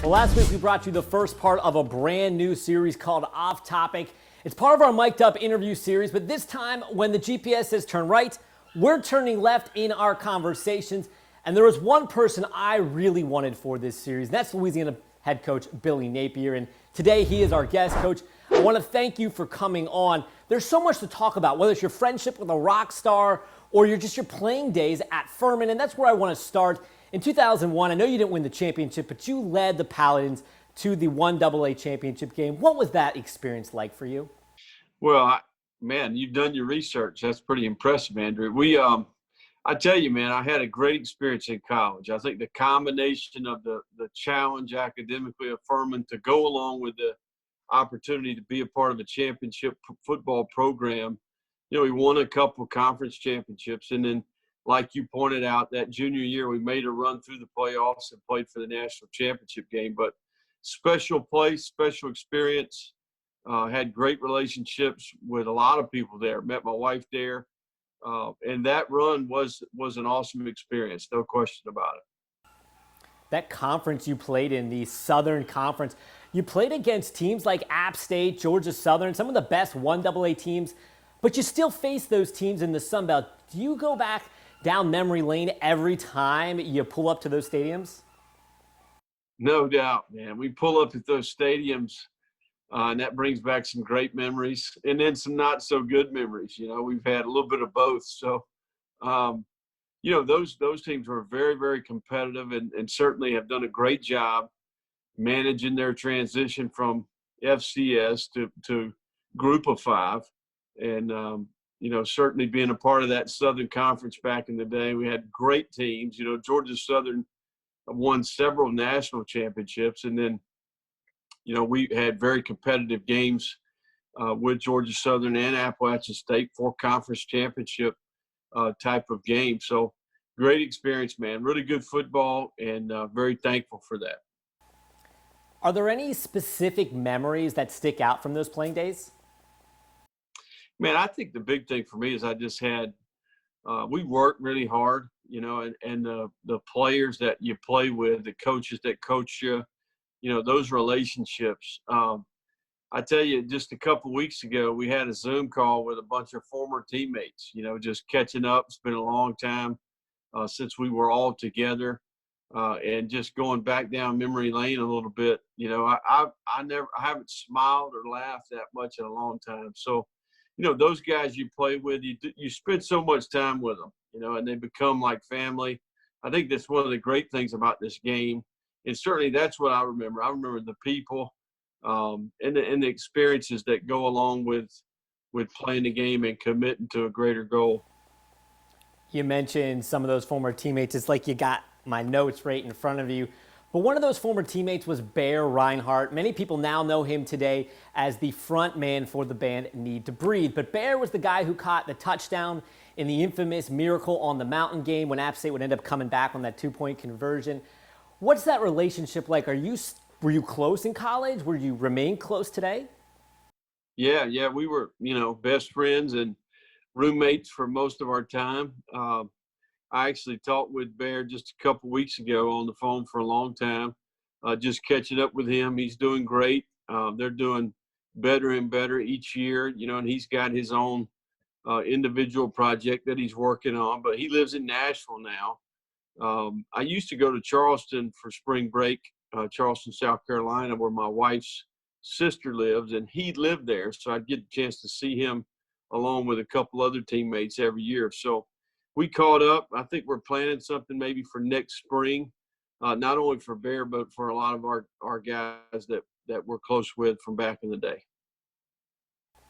Well, last week we brought you the first part of a brand new series called Off Topic. It's part of our mic'd up interview series, but this time when the GPS says turn right, we're turning left in our conversations. And there was one person I really wanted for this series, and that's Louisiana head coach Billy Napier. And today he is our guest. Coach, I want to thank you for coming on. There's so much to talk about, whether it's your friendship with a rock star or your playing days at Furman, and that's where I want to start. In 2001, I know you didn't win the championship, but you led the Paladins to the 1AA championship game. What was that experience like for you? Well, man, you've done your research. That's pretty impressive, Andrew. I tell you, man, I had a great experience in college. I think the combination of the challenge academically of Furman to go along with the opportunity to be a part of a championship football program. You know, we won a couple of conference championships, and then, like you pointed out, that junior year we made a run through the playoffs and played for the national championship game. But special place, special experience. Had great relationships with a lot of people there. Met my wife there, and that run was an awesome experience, no question about it. That conference you played in, the Southern Conference, you played against teams like App State, Georgia Southern, some of the best 1AA teams, but you still face those teams in the Sun Belt. Do you go back down memory lane every time you pull up to those stadiums? No doubt, man. We pull up at those stadiums, and that brings back some great memories and then some not so good memories. You know, we've had a little bit of both. So, you know, those teams were very, very competitive and certainly have done a great job managing their transition from FCS to Group of Five. And, you know, certainly being a part of that Southern Conference back in the day, we had great teams. You know, Georgia Southern won several national championships, and then, you know, we had very competitive games with Georgia Southern and Appalachian State for conference championship type of game. So great experience, man. Really good football, and very thankful for that. Are there any specific memories that stick out from those playing days? Man, I think the big thing for me is I just had we worked really hard, you know, and the players that you play with, the coaches that coach you, you know, those relationships. I tell you, just a couple of weeks ago, we had a Zoom call with a bunch of former teammates, you know, just catching up. It's been a long time since we were all together, and just going back down memory lane a little bit. You know, I haven't smiled or laughed that much in a long time. So, you know, those guys you play with, you spend so much time with them, you know, and they become like family. I think that's one of the great things about this game. And certainly that's what I remember. I remember the people and the experiences that go along with playing the game and committing to a greater goal. You mentioned some of those former teammates. It's like you got my notes right in front of you. But one of those former teammates was Bear Reinhardt. Many people now know him today as the front man for the band Need to Breathe. But Bear was the guy who caught the touchdown in the infamous Miracle on the Mountain game when App State would end up coming back on that 2-point conversion. What's that relationship like? Were you close in college? Were you remain close today? Yeah, we were, you know, best friends and roommates for most of our time. I actually talked with Bear just a couple weeks ago on the phone for a long time, just catching up with him. He's doing great. They're doing better and better each year, you know, and he's got his own individual project that he's working on, but he lives in Nashville now. I used to go to Charleston for spring break, Charleston, South Carolina, where my wife's sister lives, and he lived there. So I'd get a chance to see him along with a couple other teammates every year. So we caught up. I think we're planning something maybe for next spring, not only for Bear, but for a lot of our guys that we're close with from back in the day.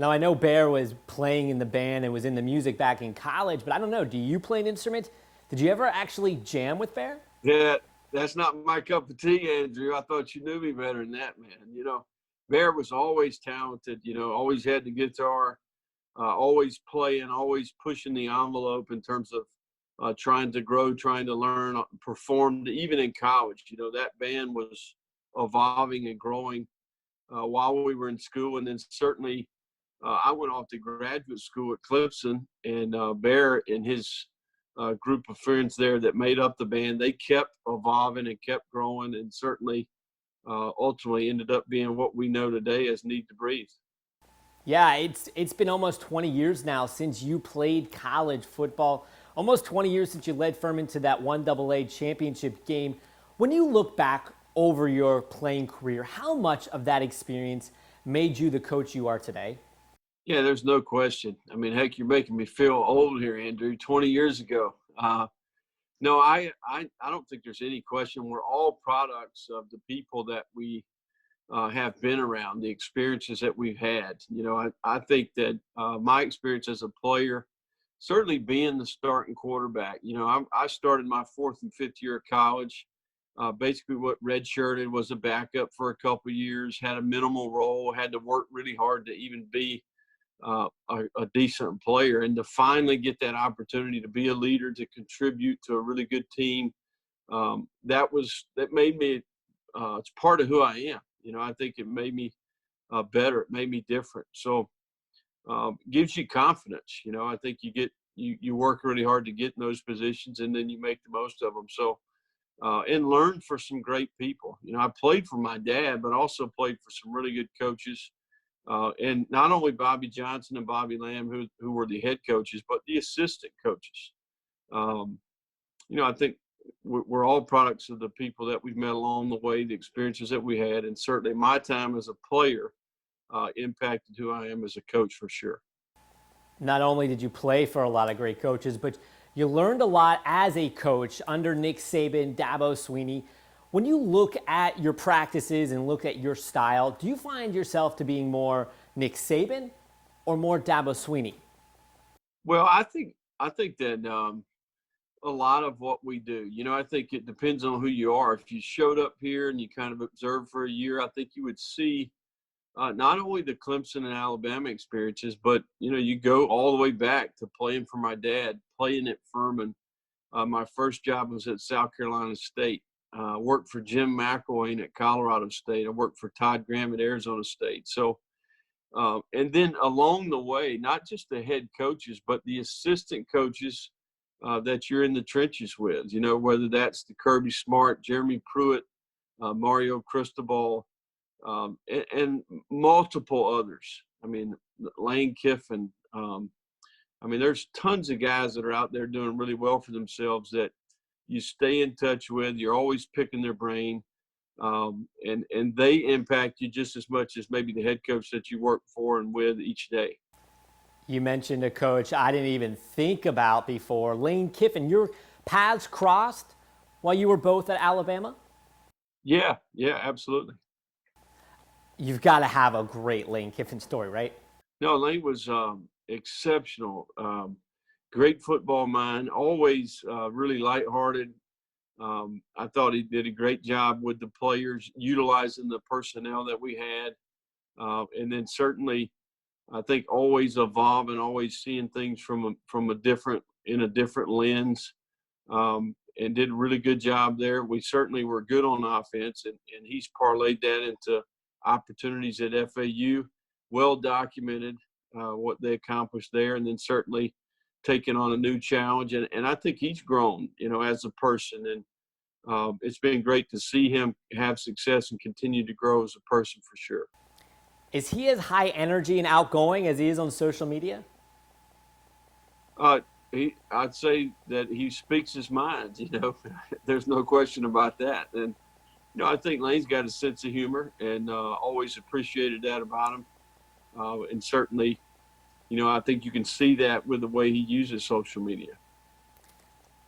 Now, I know Bear was playing in the band and was in the music back in college, but I don't know, do you play an instrument? Did you ever actually jam with Bear? Yeah, that's not my cup of tea, Andrew. I thought you knew me better than that, man. You know, Bear was always talented, you know, always had the guitar, always playing, always pushing the envelope in terms of trying to grow, trying to learn, performed even in college. You know, that band was evolving and growing while we were in school. And then certainly I went off to graduate school at Clemson, and Bear and his group of friends there that made up the band, they kept evolving and kept growing. And certainly ultimately ended up being what we know today as Need to Breathe. Yeah, it's been almost 20 years now since you played college football. Almost 20 years since you led Furman to that 1AA championship game. When you look back over your playing career, how much of that experience made you the coach you are today? Yeah, there's no question. I mean, heck, you're making me feel old here, Andrew. 20 years ago. No, I don't think there's any question. We're all products of the people that we have been around, the experiences that we've had. I think that my experience as a player, certainly being the starting quarterback, I started my fourth and fifth year of college. Basically, what redshirted was a backup for a couple of years, had a minimal role, had to work really hard to even be a decent player, and to finally get that opportunity to be a leader, to contribute to a really good team. That made me. It's part of who I am. I think it made me better. It made me different. So gives you confidence. I think you work really hard to get in those positions, and then you make the most of them. So and learn for some great people. I played for my dad, but also played for some really good coaches. And not only Bobby Johnson and Bobby Lamb, who were the head coaches, but the assistant coaches. Um, I think we're all products of the people that we've met along the way, the experiences that we had, and certainly my time as a player impacted who I am as a coach for sure. Not only did you play for a lot of great coaches, but you learned a lot as a coach under Nick Saban, Dabo Swinney. When you look at your practices and look at your style, do you find yourself to being more Nick Saban or more Dabo Swinney? Well, I think that a lot of what we do, I think it depends on who you are. If you showed up here and you kind of observed for a year, I think you would see not only the Clemson and Alabama experiences, but you go all the way back to playing for my dad, playing at Furman. My first job was at South Carolina State. Worked for Jim McElwain at Colorado State. I worked for Todd Graham at Arizona State. So, and then along the way, not just the head coaches, but the assistant coaches that you're in the trenches with. Whether that's the Kirby Smart, Jeremy Pruitt, Mario Cristobal, and multiple others. I mean, Lane Kiffin. There's tons of guys that are out there doing really well for themselves that you stay in touch with. You're always picking their brain, and they impact you just as much as maybe the head coach that you work for and with each day. You mentioned a coach I didn't even think about before, Lane Kiffin. Your paths crossed while you were both at Alabama? Yeah, absolutely. You've got to have a great Lane Kiffin story, right? No, Lane was exceptional. Great football mind, always really lighthearted. I thought he did a great job with the players, utilizing the personnel that we had. And then certainly, I think always evolving, always seeing things from a different lens, and did a really good job there. We certainly were good on offense, and he's parlayed that into opportunities at FAU. Well documented what they accomplished there, and then certainly taking on a new challenge. And I think he's grown, as a person, and it's been great to see him have success and continue to grow as a person for sure. Is he as high energy and outgoing as he is on social media? Uh, I'd say that he speaks his mind. There's no question about that. And I think Lane's got a sense of humor, and always appreciated that about him. And certainly, I think you can see that with the way he uses social media.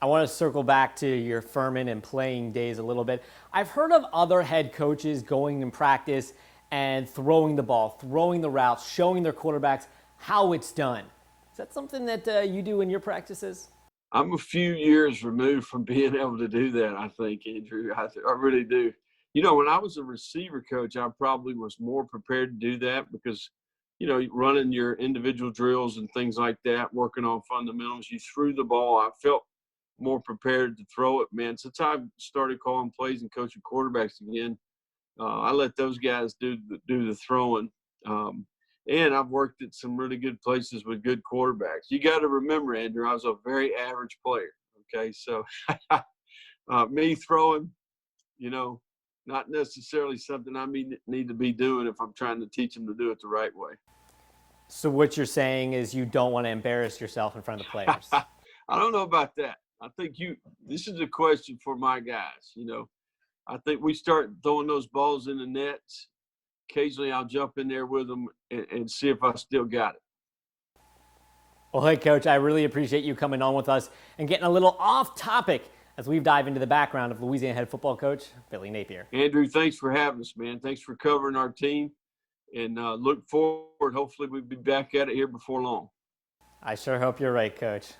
I want to circle back to your Furman and playing days a little bit. I've heard of other head coaches going in practice and throwing the ball, throwing the routes, showing their quarterbacks how it's done. Is that something that you do in your practices? I'm a few years removed from being able to do that, I think, Andrew. I really do. When I was a receiver coach, I probably was more prepared to do that because, running your individual drills and things like that, working on fundamentals, you threw the ball. I felt more prepared to throw it, man. Since I started calling plays and coaching quarterbacks again, I let those guys do the throwing. And I've worked at some really good places with good quarterbacks. You got to remember, Andrew, I was a very average player. Okay, so me throwing, not necessarily something I need to be doing if I'm trying to teach them to do it the right way. So what you're saying is you don't want to embarrass yourself in front of the players. I don't know about that. I think this is a question for my guys. I think we start throwing those balls in the nets. Occasionally I'll jump in there with them and see if I still got it. Well, hey, Coach, I really appreciate you coming on with us and getting a little off topic as we dive into the background of Louisiana head football coach Billy Napier. Andrew, thanks for having us, man. Thanks for covering our team, and look forward. Hopefully we'll be back at it here before long. I sure hope you're right, Coach.